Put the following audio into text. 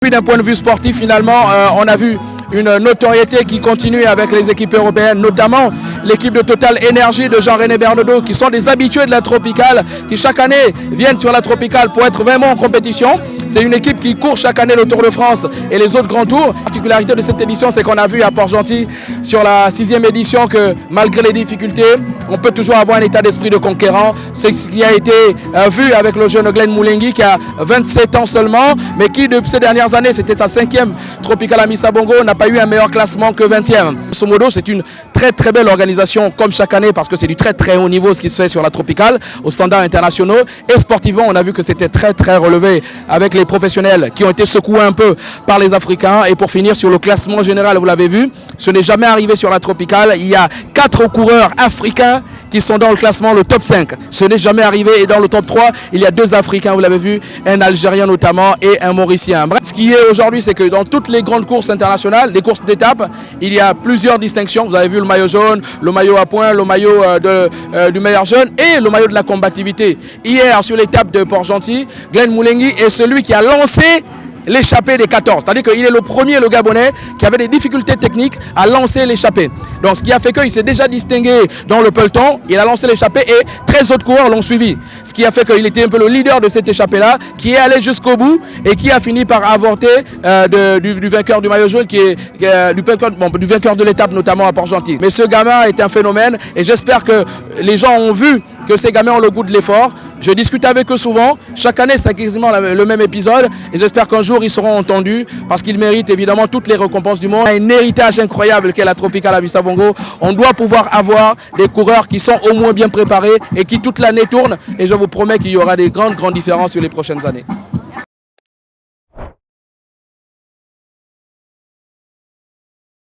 puis d'un point de vue sportif, finalement, on a vu une notoriété qui continue avec les équipes européennes, notamment l'équipe de Total Énergie de Jean-René Bernodeau, qui sont des habitués de la Tropicale, qui chaque année viennent sur la Tropicale pour être vraiment en compétition. C'est une équipe qui court chaque année le Tour de France et les autres grands tours. La particularité de cette édition, c'est qu'on a vu à Port-Gentil, sur la 6e édition, que malgré les difficultés, on peut toujours avoir un état d'esprit de conquérant. C'est ce qui a été vu avec le jeune Glenn Moulengi, qui a 27 ans seulement, mais qui, depuis ces dernières années, c'était sa 5e Tropicale à Missa Bongo, n'a pas eu un meilleur classement que 20e. Grosso modo, c'est une très très belle organisation, comme chaque année, parce que c'est du très très haut niveau ce qui se fait sur la Tropicale, aux standards internationaux. Et sportivement, on a vu que c'était très très relevé, avec les professionnels qui ont été secoués un peu par les Africains. Et pour finir sur le classement général, vous l'avez vu, ce n'est jamais arrivé sur la Tropicale. Il y a 4 coureurs africains qui sont dans le classement, le top 5. Ce n'est jamais arrivé. Et dans le top 3, il y a 2 Africains, vous l'avez vu, un Algérien notamment et un Mauricien. Bref, ce qui est aujourd'hui, c'est que dans toutes les grandes courses internationales, les courses d'étape, il y a plusieurs distinctions. Vous avez vu le maillot jaune, le maillot à points, le maillot du meilleur jeune et le maillot de la combativité. Hier, sur l'étape de Port-Gentil, Glenn Moulengi est celui qui a lancé l'échappée des 14. C'est-à-dire qu'il est le premier, le Gabonais, qui avait des difficultés techniques à lancer l'échappée. Donc ce qui a fait qu'il s'est déjà distingué dans le peloton, il a lancé l'échappée et 13 autres coureurs l'ont suivi. Ce qui a fait qu'il était un peu le leader de cette échappée-là, qui est allé jusqu'au bout et qui a fini par avorter du vainqueur du maillot jaune, qui est du vainqueur de l'étape, notamment à Port-Gentil. Mais ce gamin est un phénomène et j'espère que les gens ont vu que ces gamins ont le goût de l'effort. Je discute avec eux souvent. Chaque année, c'est quasiment le même épisode. Et j'espère qu'un jour, ils seront entendus parce qu'ils méritent évidemment toutes les récompenses du monde. Un héritage incroyable qu'est la Tropicale à Missa Bongo. On doit pouvoir avoir des coureurs qui sont au moins bien préparés et qui toute l'année tournent. Et je vous promets qu'il y aura des grandes différences sur les prochaines années.